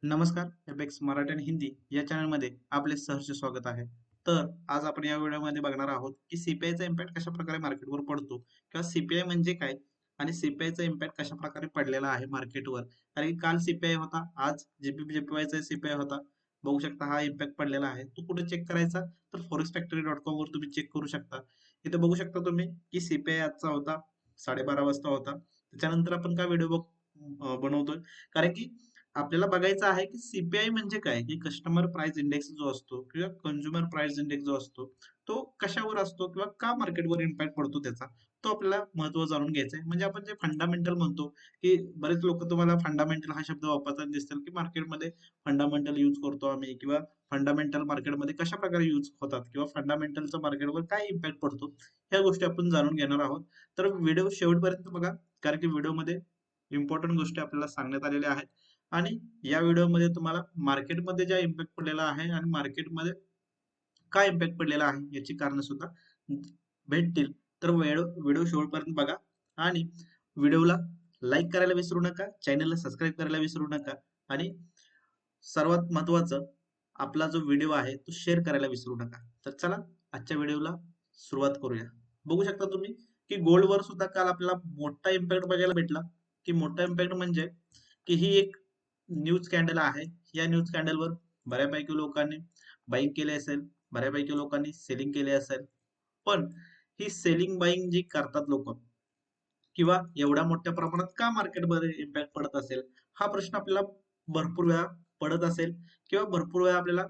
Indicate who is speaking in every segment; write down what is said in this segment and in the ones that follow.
Speaker 1: नमस्कार. एपेक्स मराठी आणि हिंदी या चॅनलमध्ये आपले सहर्ष स्वागत आहे. तर आज आपण या व्हिडिओमध्ये बघणार आहोत की सीपीआयचा इम्पॅक्ट कशा प्रकारे मार्केटवर पडतो किंवा सीपीआय म्हणजे काय आणि सीपीआयचा इम्पॅक्ट कशा प्रकारे पडलेला आहे मार्केटवर. कारण की काल सीपीआय होता, आज जेपीवायचा सीपीआय होता. बघू शकता हा इम्पॅक्ट पडलेला आहे. तो कुठे चेक करायचा? तर forexfactory.com वर तुम्ही चेक करू शकता. इथे बघू शकता तुम्ही की सीपीआय आजचा होता 12:30 वाजता होता. त्याच्यानंतर आपण काय व्हिडिओ बनवतोय कारण की आपल्याला बघायचं आहे की सीपीआय म्हणजे काय, की कस्टमर प्राइस इंडेक्स जो असतो किंवा कंझ्युमर प्राइस इंडेक्स जो असतो तो कशावर असतो किंवा का मार्केटवर इम्पॅक्ट पडतो त्याचा, तो आपल्याला महत्व जाणून घ्यायचा आहे. म्हणजे आपण जे फंडामेंटल म्हणतो की बरेच लोक तुम्हाला फंडामेंटल हा शब्द वापरताना दिसतील की मार्केटमध्ये फंडामेंटल यूज करतो आम्ही किंवा फंडामेंटल मार्केटमध्ये कशा प्रकारे यूज होतात किंवा फंडामेंटलचा मार्केटवर काय इम्पॅक्ट पडतो, ह्या गोष्टी आपण जाणून घेणार आहोत. तर व्हिडिओ शेवटपर्यंत बघा, कारण की व्हिडिओमध्ये इम्पॉर्टंट गोष्टी आपल्याला सांगण्यात आलेल्या आहेत. आणि या व्हिडिओमध्ये तुम्हाला मार्केटमध्ये ज्या इम्पॅक्ट पडलेला आहे आणि मार्केटमध्ये काय इम्पॅक्ट पडलेला आहे याची कारण सुद्धा भेटतील. तर व्हिडिओ शेवटपर्यंत बघा आणि व्हिडिओला लाईक करायला विसरू नका, चॅनलला सबस्क्राईब करायला विसरू नका आणि सर्वात महत्वाचं, आपला जो व्हिडिओ आहे तो शेअर करायला विसरू नका. तर चला आजच्या व्हिडिओला सुरुवात करूया. बघू शकता तुम्ही की गोल्डवर सुद्धा काल आपल्याला मोठा इम्पॅक्ट बघायला भेटला. की मोठा इम्पॅक्ट म्हणजे की ही एक न्यूज कॅन्डल आहे. या न्यूज कॅन्डलवर बऱ्यापैकी लोकांनी बाईंग केले असेल, बऱ्यापैकी लोकांनी सेलिंग केले असेल. पण ही सेलिंग बाईंग जी करतात लोक किंवा एवढ्या मोठ्या प्रमाणात का मार्केटमध्ये इम्पॅक्ट पडत असेल, हा प्रश्न आपल्याला भरपूर वेळा पडत असेल किंवा भरपूर वेळा आपल्याला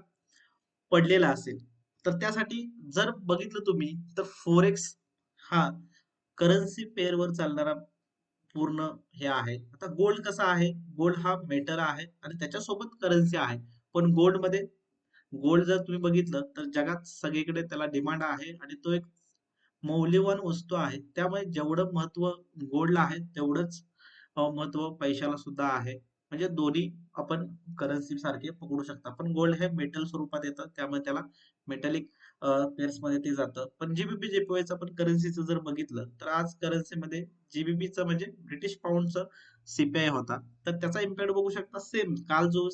Speaker 1: पडलेला असेल. तर त्यासाठी जर बघितलं तुम्ही तर फोरेक्स हा करन्सी पेअरवर चालणारा पूर्ण हे आहे. आता गोल्ड कसा आहे? गोल्ड हा मेटल आहे आणि त्याच्यासोबत करन्सी आहे. पण गोल्डमध्ये गोल्ड जर तुम्ही बघितलं तर जगात सगळीकडे त्याला डिमांड आहे आणि तो एक मौल्यवान वस्तू आहे. त्यामुळे जेवढं महत्व गोल्डला आहे तेवढंच महत्व पैशाला सुद्धा आहे. म्हणजे दोन्ही आपण करन्सी सारखे पकडू शकता. पण गोल्ड हे मेटल स्वरूपात येतं, त्यामुळे त्याला मेटॅलिक पेअर्स मध्ये ते जातं. पण जीबीपी जेपीवायचं आपण करन्सीचं जर बघितलं तर आज करन्सीमध्ये जीबीपीचं म्हणजे ब्रिटिश पाऊंडचं सीपीआय होता. तर त्याचा इम्पॅक्ट बघू शकता सेम काल जो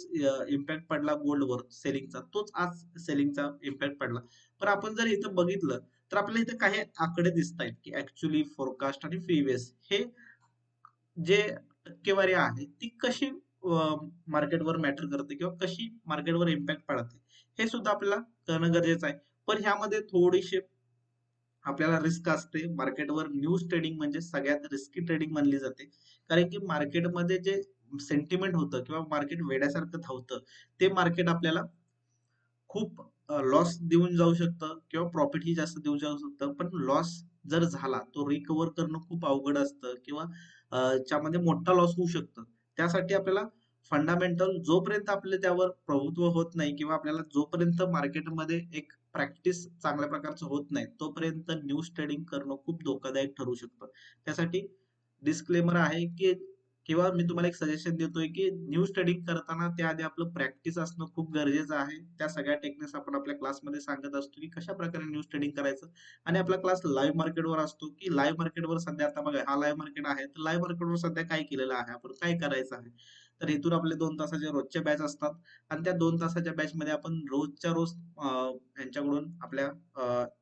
Speaker 1: इम्पॅक्ट पडला गोल्डवर सेलिंगचा, तोच आज सेलिंगचा इम्पॅक्ट पडला. पण आपण जर इथं बघितलं तर आपल्याला इथे काही आकडे दिसत आहेत की ऍक्च्युली फोरकास्ट आणि प्रिव्हियस हे जे टक्केवारी आहे ती कशी मार्केटवर मॅटर करते किंवा कशी मार्केटवर इम्पॅक्ट पडते, हे सुद्धा आपल्याला करणं गरजेचं आहे. पण ह्यामध्ये थोडीशी आपल्याला रिस्क असते. मार्केटवर न्यूज ट्रेडिंग म्हणजे सगळ्यात रिस्की ट्रेडिंग मानली जाते. कारण की मार्केटमध्ये जे सेंटिमेंट होतं किंवा मार्केट वेड्यासारखं धावतं, ते मार्केट आपल्याला खूप लॉस देऊन जाऊ शकतं किंवा प्रॉफिटही जास्त देऊन जाऊ शकतं. पण लॉस जर झाला तो रिकव्हर करणं खूप अवघड असतं किंवा त्यामध्ये मोठा लॉस होऊ शकतं. त्यासाठी आपल्याला फंडामेंटल जोपर्यंत आपले त्यावर प्रभुत्व होत नाही किंवा आपल्याला जोपर्यंत मार्केटमध्ये एक प्रॅक्टिस चांगल्या प्रकारचं होत नाही, तोपर्यंत न्यूज ट्रेडिंग करणं खूप धोकादायक ठरू शकतं. त्यासाठी डिस्क्लेमर आहे की किंवा मी तुम्हाला एक सजेशन देतोय की न्यूज ट्रेडिंग करताना त्याआधी आपलं प्रॅक्टिस असणं खूप गरजेचं आहे. त्या सगळ्या टेक्निक्स आपण आपल्या क्लासमध्ये सांगत असतो की कशा प्रकारे न्यूज ट्रेडिंग करायचं. आणि आपला क्लास लाईव्ह मार्केटवर असतो की लाईव्ह मार्केटवर सध्या आता बघा हा लाईव्ह मार्केट आहे, तर लाईव्ह मार्केटवर सध्या काय केलेलं आहे, आपण काय करायचं आहे. तर इथून आपले 2 तासाचे रोजचे बॅच असतात आणि त्या 2 तासाच्या बॅच मध्ये आपण रोजच्या रोज यांच्याकडून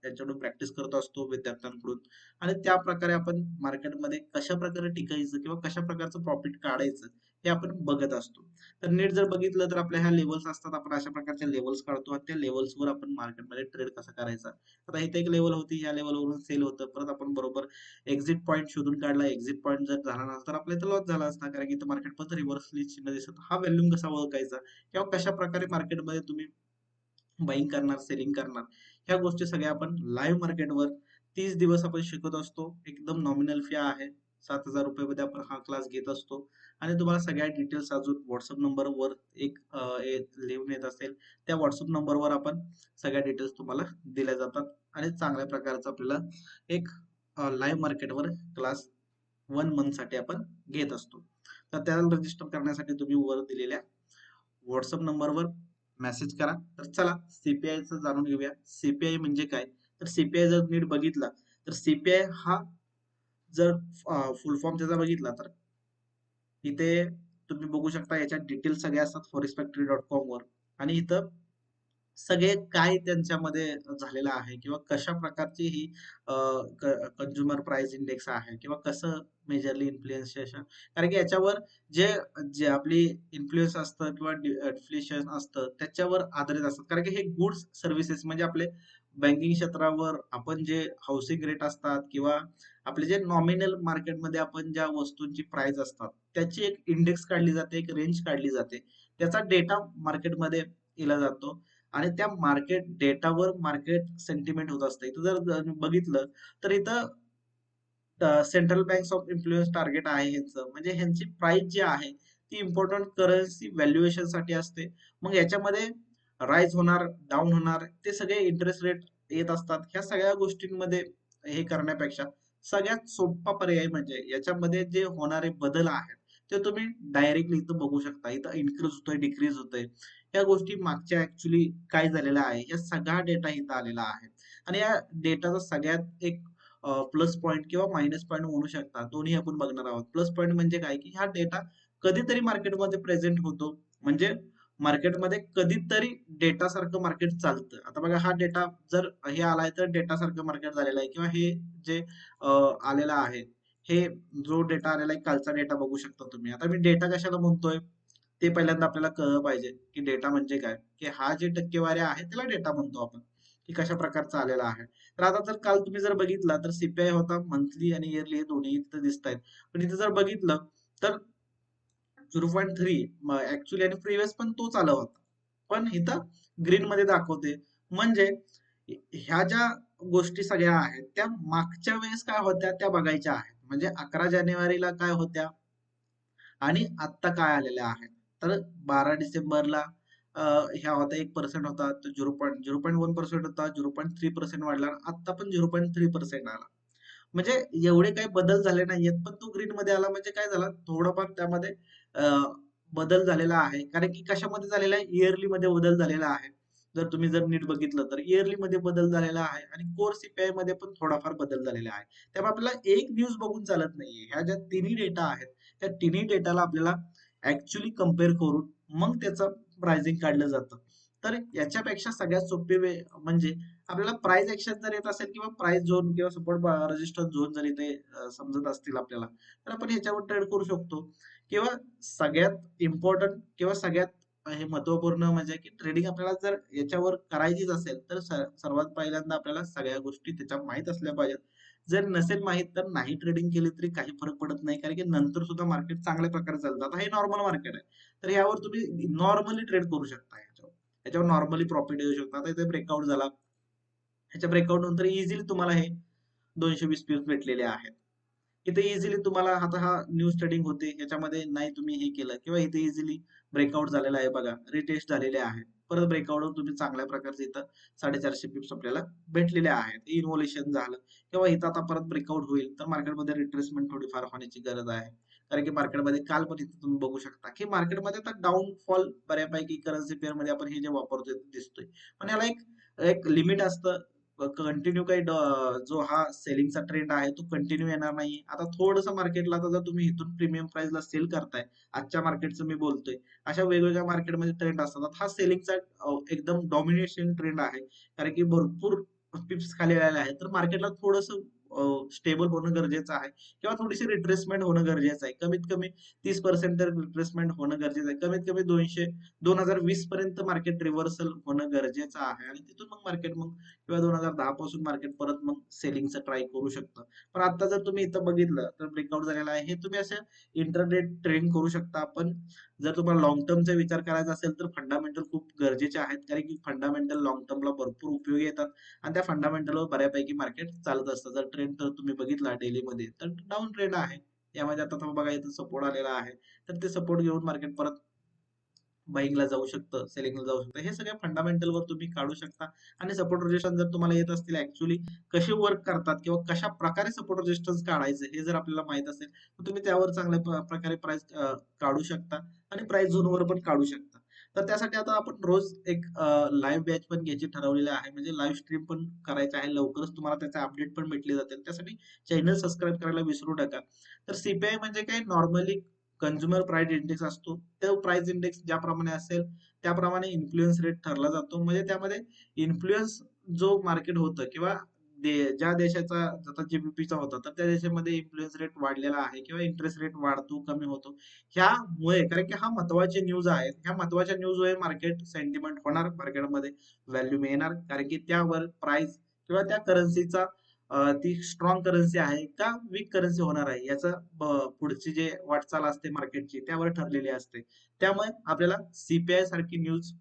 Speaker 1: यांच्याकडून प्रॅक्टिस करत असतो विद्यार्थ्यांकडून. आणि त्या प्रकारे आपण मार्केटमध्ये कशा प्रकारे टिकायचं किंवा कशा प्रकारचं प्रॉफिट काढायचं हे आपण बघत असतो. तर नीट जर बघितलं तर आपल्या ह्या लेवल्स असतात, आपण अशा प्रकारच्या लेवल्स काढतो आणि त्या लेवल्सवर आपण मार्केटमध्ये ट्रेड कसा करायचा. आता इथे एक लेवल होती, या लेवलवरून सेल होतं, परत आपण बरोबर एक्झिट पॉईंट शोधून काढला. एक्झिट पॉईंट जर झाला नसता तर आपल्या इथं लॉस झाला असता, कारण की इथं मार्केट पण रिव्हर्सली चिन्ह दिसत. हा व्हॅल्यूम कसा ओळखायचा किंवा कशा प्रकारे मार्केटमध्ये तुम्ही बाईंग करणार, सेलिंग करणार, ह्या गोष्टी सगळ्या आपण लाईव्ह मार्केटवर 30 दिवस आपण शिकवत असतो. एकदम नॉमिनल फी आहे. 7,000 मध्ये आपण हा क्लास घेत असतो आणि तुम्हाला सगळ्या डिटेल्स अजून व्हॉट्सअप नंबरवर लिहून येत असेल, त्या व्हॉट्सअप नंबरवर आपण सगळ्या डिटेल्स तुम्हाला दिल्या जातात आणि चांगल्या प्रकारचं आपल्याला एक लाईव्ह मार्केटवर क्लास 1 मंथ साठी आपण घेत असतो. तर त्याला रजिस्टर करण्यासाठी तुम्ही वर दिलेल्या व्हॉट्सअप नंबरवर मेसेज करा. तर चला सीपीआयचं जाणून घेऊया. सीपीआय म्हणजे काय? तर सीपीआय जर नीट बघितला तर सीपीआय हा जर फुल फॉर्म त्याचा बघितला तर इथे तुम्ही बघू शकता, याच्यात डिटेल सगळे असतात forex-factory.com वर. आणि इथं सगळे काय त्यांच्यामध्ये झालेलं आहे किंवा कशा प्रकारची ही कंझ्युमर प्राइस इंडेक्स आहे किंवा कसं मेजरली इन्फ्लेशन. कारण की याच्यावर जे जे आपली इन्फ्लुएन्स असतं किंवा डिफ्लेशन असतं त्याच्यावर आधारित असतात. कारण की हे गुड्स सर्व्हिसेस म्हणजे आपले बँकिंग क्षेत्रावर आपण जे हाऊसिंग रेट असतात किंवा आपले जे नॉमिनल मार्केटमध्ये आपण ज्या वस्तूंची प्राइस असतात त्याची एक इंडेक्स काढली जाते, एक रेंज काढली जाते. त्याचा डेटा मार्केटमध्ये दिला जातो आणि त्या मार्केट डेटावर मार्केट सेंटिमेंट होत असतं. इथं जर बघितलं तर इथं central banks of influence target आहे ह्यांचं. म्हणजे ह्यांची प्राइस जी आहे ती इम्पॉर्टंट करन्सी व्हॅल्युएशन साठी असते. मग याच्यामध्ये राईज होणार, डाऊन होणार, ते सगळे इंटरेस्ट रेट येत असतात. ह्या सगळ्या गोष्टींमध्ये हे करण्यापेक्षा सगळ्यात सोपा पर्याय म्हणजे याच्यामध्ये जे होणारे बदल आहेत ते तुम्ही डायरेक्टली इथं बघू शकता. इथं इन्क्रीज होतोय, डिक्रीज होतोय. या गोष्टी मागच्या ऍक्च्युली काय झालेलं आहे या सगळा डेटा इथं आलेला आहे. आणि या डेटाचा सगळ्यात एक प्लस पॉईंट किंवा मायनस पॉईंट म्हणू शकता. दोन्ही आपण बघणार आहोत. प्लस पॉईंट म्हणजे काय, की हा डेटा कधीतरी मार्केटमध्ये प्रेझेंट होतो. म्हणजे मार्केटमध्ये कधीतरी डेटा सारखं मार्केट चालतं. आता बघा, हा डेटा जर हे आलाय तर डेटा सारखं मार्केट झालेलं आहे किंवा हे जे आलेला आहे, हे जो डेटा आलेला आहे कालचा डेटा बघू शकता तुम्ही. आता मी डेटा कशाला म्हणतोय ते पहिल्यांदा आपल्याला कळलं पाहिजे, की डेटा म्हणजे काय, की हा जे टक्केवारी आहे त्याला डेटा म्हणतो आपण, की कशा प्रकारचा आलेला आहे. तर आता जर काल तुम्ही जर बघितला तर सीपीआय होता, मंथली आणि इयरली हे दोन्ही इथं दिसत आहेत. पण इथे जर बघितलं तर 0.3 ऍक्च्युली आणि प्रिव्हियस पण तोच आला होता. पण इथं ग्रीन मध्ये दाखवते. म्हणजे ह्या ज्या गोष्टी सगळ्या आहेत त्या मागच्या वेळेस काय होत्या त्या बघायच्या आहेत. म्हणजे 11 जानेवारीला काय होत्या आणि आत्ता काय आलेल्या आहेत. तर 12 डिसेंबरला ह्या होता 1% होता, तो 0.1% होता, 0.3% वाढला. आत्ता पण 0.3% आला. म्हणजे एवढे काही बदल झाले नाहीयेत, पण तो ग्रीड मध्ये आला म्हणजे काय झाला, थोडंफार त्यामध्ये बदल झालेला आहे. कारण की कशामध्ये झालेला आहे, इयरली मध्ये बदल झालेला आहे. जर तुम्ही नीट बघितलं तर इयरली मध्ये बदल झालेला आहे आणि कोर सीपीआय मध्ये पण थोडाफार बदल झालेला आहे. त्यामुळे आपल्याला एक न्यूज बघून चालत नाहीये. ह्या ज्या तिन्ही डेटा आहेत त्या तिन्ही डेटाला आपल्याला ऍक्च्युली कम्पेअर करून मग त्याचं प्राइसिंग काढलं जातं. तर याच्यापेक्षा सगळ्यात सोपे वे म्हणजे आपल्याला प्राइस ऍक्शन जर येत असेल किंवा प्राइस झोन किंवा सपोर्ट रेजिस्टन्स झोन जर इथे समजत असतील आपल्याला, तर आपण ह्याच्यावर ट्रेड करू शकतो. किंवा सगळ्यात इम्पॉर्टंट किंवा सगळ्यात हे महत्वपूर्ण म्हणजे की ट्रेडिंग आपल्याला जर याच्यावर करायचीच असेल तर सर्वात पहिल्यांदा आपल्याला सगळ्या गोष्टी त्याच्या माहीत असल्या पाहिजेत. जर नसेल माहीत तर नाही ट्रेडिंग केली तरी काही फरक पडत नाही, कारण की नंतर सुद्धा मार्केट चांगल्या प्रकारे चालतं. आता हे नॉर्मल मार्केट आहे, तर यावर तुम्ही नॉर्मली ट्रेड करू शकता. याच्यावर नॉर्मली प्रॉफिट येऊ शकता. आता इथे ब्रेकआउट झाला, ह्याच्या ब्रेकआउट नंतर इझिली तुम्हाला हे 220 पिप्स भेटलेले आहेत. इथे इझिली तुम्हाला आता हा न्यूज ट्रेडिंग होते, याच्यामध्ये नाही तुम्ही हे केलं किंवा इथे इझिली ब्रेकआउट झालेला आहे बघा, रिटेस्ट झालेले आहे. परत ब्रेकआउट तुम्ही चांगल्या प्रकारचे इथं 450 पिप्स आपल्याला भेटलेले आहेत. इन्व्होल्युशन झालं किंवा इथं आता परत ब्रेकआउट होईल तर मार्केटमध्ये रिट्रेसमेंट थोडीफार होण्याची गरज आहे. कारण की मार्केटमध्ये काल पण इथे तुम्ही बघू शकता की मार्केटमध्ये आता डाऊनफॉल बऱ्यापैकी करन्सी पेअर मध्ये आपण हे जे वापरतोय ते दिसतोय. पण याला एक एक लिमिट असतं. कंटिन्यू काही जो हा सेलिंगचा ट्रेंड आहे तो कंटिन्यू येणार नाही. आता थोडंसं मार्केटला, आता जर तुम्ही इथून प्रीमियम प्राइसला सेल करताय, आजच्या मार्केटचं मी बोलतोय, अशा वेगवेगळ्या मार्केटमध्ये ट्रेंड असतात. हा सेलिंगचा एकदम डॉमिनेशन ट्रेंड आहे, कारण की भरपूर पिप्स खाली आलेले आहेत. तर मार्केटला थोडंसं स्टेबल होणं गरजेचं आहे किंवा थोडीशी रिट्रेसमेंट होणं गरजेचं आहे. कमीत कमी 30% तर रिट्रेसमेंट होणं गरजेचं आहे. कमीत कमी 2020 पर्यंत मार्केट रिव्हर्सल होणं गरजेचं आहे आणि तिथून मग मार्केट मग किंवा 2010 पासून मार्केट परत मग सेलिंगचं ट्राय करू शकतं. पण आता जर तुम्ही इथं बघितलं तर ब्रेकआउट झालेला आहे. हे तुम्ही असं इंटरडे ट्रेडिंग करू शकता. पण जर तुम्हाला लॉंग टर्मचा विचार करायचा असेल तर फंडामेंटल खूप गरजेचे आहेत, कारण की फंडामेंटल लॉंग टर्मला भरपूर उपयोगी येतात आणि त्या फंडामेंटलवर बऱ्यापैकी मार्केट चालत असतं. जर ट्रेंड तर तुम्ही बघितला डेली मध्ये तर डाऊन ट्रेंड आहे. यामध्ये आता तुम्ही बघा इथं सपोर्ट आलेला आहे, तर ते सपोर्ट घेऊन मार्केट परत बाईंगला जाऊ शकतं, सेलिंगला जाऊ शकतं. हे सगळ्या फंडामेंटलवर तुम्ही काढू शकता. आणि सपोर्ट रेजिस्टन्स जर तुम्हाला येत असतील ऍक्च्युली कसे वर्क करतात किंवा कशा प्रकारे सपोर्ट रेजिस्टन्स काढायचे हे जर आपल्याला माहित असेल तर तुम्ही त्यावर चांगल्या प्रकारे प्राइस काढू शकता आणि प्राइस झोनवर पण काढू शकता. तर त्यासाठी आता आपण रोज एक लाईव्ह बॅच पण घ्यायची ठरवलेली आहे, म्हणजे लाईव्ह स्ट्रीम पण करायचं आहे. लवकरच तुम्हाला त्याचे अपडेट पण भेटले जातील. त्यासाठी चॅनल सबस्क्राईब करायला विसरू नका. तर सीपीआय म्हणजे काय, नॉर्मली कंझ्युमर प्राइस इंडेक्स असतो. तो प्राइस इंडेक्स ज्याप्रमाणे असेल त्याप्रमाणे इन्फ्लुएन्स रेट ठरला जातो. म्हणजे त्यामध्ये इन्फ्लुएन्स जो मार्केट होतं किंवा ज्या देशाचा जसा जीडीपीचा होता तर त्या देशामध्ये इन्फ्लुएन्स रेट वाढलेला आहे किंवा इंटरेस्ट रेट वाढतो कमी होतो. ह्यामुळे कारण की हा महत्वाचे न्यूज आहेत. ह्या महत्वाच्या न्यूजमुळे मार्केट सेंटिमेंट होणार, मार्केटमध्ये व्हॅल्यू मिळणार कारण की त्यावर प्राइस किंवा त्या करन्सीचा ती स्ट्रॉंग करन्सी आहे का वीक करन्सी होणार आहे याचं पुढची जे वाटचाल असते मार्केटची त्यावर ठरलेली असते. त्यामुळे आपल्याला सीपीआय सारखी न्यूज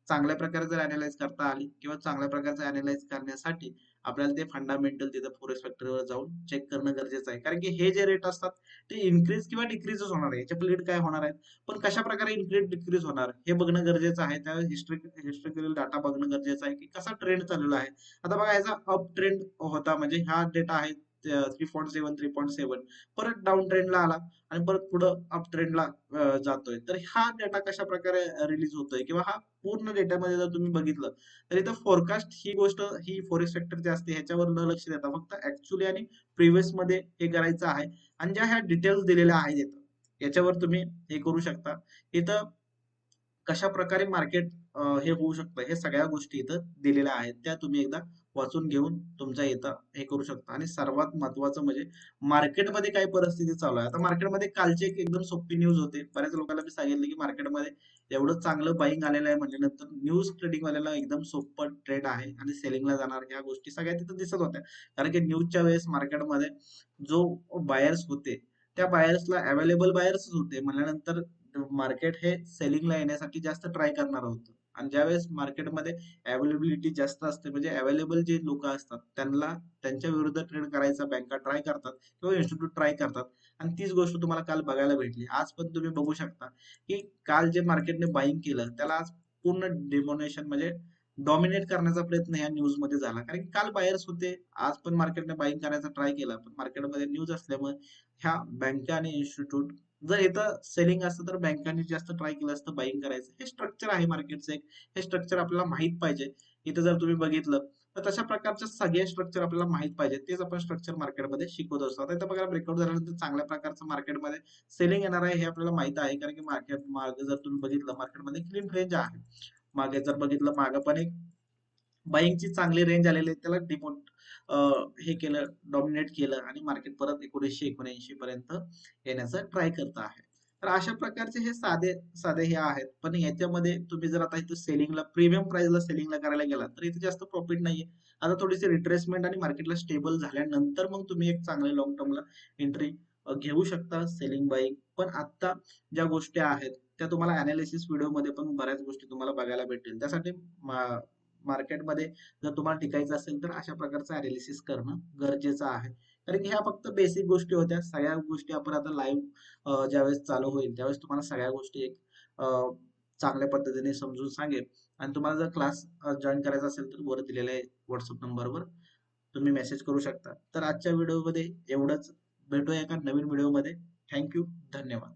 Speaker 1: चांगल्या प्रकारे जर अनालाइज करता आली किंवा चांगल्या प्रकारचं अनालाइज करण्यासाठी आपल्याला ते फंडामेंटल तिथं फॉरेक्स फॅक्टरीवर जाऊन चेक करणं गरजेचं आहे. कारण की हे जे रेट असतात ते इन्क्रीज किंवा डिक्रीजच होणार आहे. याच्या पलीकडे काय होणार आहे? पण कशा प्रकारे इन्क्रीज डिक्रीज होणार हे बघणं गरजेचं आहे. त्या हिस्ट्रिकल डाटा बघणं गरजेचं आहे की कसा ट्रेंड चाललेला आहे. आता बघा याचा अप ट्रेंड होता म्हणजे हा डेटा आहे 3.7 3.7 परत डाऊन ट्रेंडला आला आणि परत पुढं अप ट्रेंडला जातोय. तर हा डेटा कशा प्रकारे रिलीज होतोय किंवा हा पूर्ण डेटामध्ये जर तुम्ही बघितलं तर इथं फोरकास्ट ही गोष्ट ही फॉरेस्ट सेक्टरची असते ह्याच्यावर न लक्ष देता फक्त ऍक्च्युअली आणि प्रिव्हियस मध्ये हे करायचं आहे. आणि ज्या ह्या डिटेल्स दिलेल्या आहेत इथं याच्यावर तुम्ही हे करू शकता. इथं कशा प्रकारे मार्केट हे होऊ शकतं हे सगळ्या गोष्टी इथं दिलेल्या आहेत त्या तुम्ही एकदा वाचून घेऊन तुमच्या इथं हे करू शकता. आणि सर्वात महत्वाचं म्हणजे मार्केटमध्ये काय परिस्थिती चालू आहे. आता मार्केटमध्ये कालची एक एकदम सोपी न्यूज होते. बऱ्याच लोकांना मी सांगितलं की मार्केटमध्ये एवढं चांगलं बाईंग आलेलं आहे म्हटल्यानंतर न्यूज ट्रेडिंग वाल्याला एकदम सोपं ट्रेड आहे आणि सेलिंगला जाणार ह्या गोष्टी सगळ्या तिथं दिसत होत्या. कारण की न्यूजच्या वेळेस मार्केटमध्ये जो बायर्स होते त्या बायर्सला अवेलेबल बायर्सच होते म्हणल्यानंतर मार्केट हे सेलिंगला येण्यासाठी जास्त ट्राय करणार होतं. आणि ज्यावेळेस मार्केटमध्ये अवेलेबिलिटी जास्त असते म्हणजे अवेलेबल जे लोक असतात त्यांना त्यांच्या विरुद्ध ट्रेड करायचा बँका ट्राय करतात किंवा इन्स्टिट्यूट ट्राय करतात. आणि तीच गोष्ट तुम्हाला काल बघायला भेटली. आज पण तुम्ही बघू शकता की काल जे मार्केटने बाईंग केलं त्याला आज पूर्ण डिमोनेशन म्हणजे डॉमिनेट करण्याचा प्रयत्न या न्यूज मध्ये झाला. कारण की काल बायर्स होते, आज पण मार्केटने बाईंग करायचा ट्राय केला पण मार्केटमध्ये न्यूज असल्यामुळे ह्या बँका आणि इन्स्टिट्यूट जर इथं सेलिंग असतं तर बँकांनी जास्त ट्राय केलं असतं बाईंग करायचं. हे स्ट्रक्चर आहे मार्केटचं एक. हे स्ट्रक्चर आपल्याला माहित पाहिजे. इथं जर तुम्ही बघितलं तर तशा प्रकारचे सगळे स्ट्रक्चर आपल्याला माहित पाहिजे. तेच आपण स्ट्रक्चर मार्केटमध्ये शिकवत असतो. आता इथं बघा ब्रेकआउट झाल्यानंतर चांगल्या प्रकारचं मार्केटमध्ये सेलिंग येणार आहे हे आपल्याला माहित आहे. कारण की मार्केट मागे जर तुम्ही बघितलं मार्केटमध्ये क्लीन रेंज आहे. मागे जर बघितलं मागे पण एक बाईंगची चांगली रेंज आलेली आहे त्याला डिमोट हे केलं डॉमिनेट केलं आणि मार्केट परत 1979 पर्यंत येण्याचा ट्राय करत आहे. तर अशा प्रकारचे हे साधे साधे हे आहेत. पण याच्यामध्ये तुम्ही जर आता इथं सेलिंगला प्रीमियम प्राइसला सेलिंगला करायला गेला तर इथे जास्त प्रॉफिट नाहीये. आता थोडीशी रिट्रेसमेंट आणि मार्केटला स्टेबल झाल्यानंतर मग तुम्ही एक चांगले लॉंग टर्मला एंट्री घेऊ शकता सेलिंग बाईंग. पण आता ज्या गोष्टी आहेत त्या तुम्हाला अनालिसिस व्हिडिओमध्ये पण बऱ्याच गोष्टी तुम्हाला बघायला भेटतील. त्यासाठी मार्केटमध्ये जर तुम्हाला टिकायचं असेल तर अशा प्रकारचं अनालिसिस करणं गरजेचं आहे. कारण की ह्या फक्त बेसिक गोष्टी होत्या. सगळ्या गोष्टी आपण आता लाईव्ह ज्यावेळेस चालू होईल त्यावेळेस तुम्हाला सगळ्या गोष्टी एक चांगल्या पद्धतीने समजून सांगेल. आणि तुम्हाला जर क्लास जॉईन करायचा असेल तर वर दिलेल्या व्हॉट्सअप नंबरवर तुम्ही मेसेज करू शकता. तर आजच्या व्हिडिओमध्ये एवढंच. भेटूया एका नवीन व्हिडिओमध्ये. थँक्यू. धन्यवाद.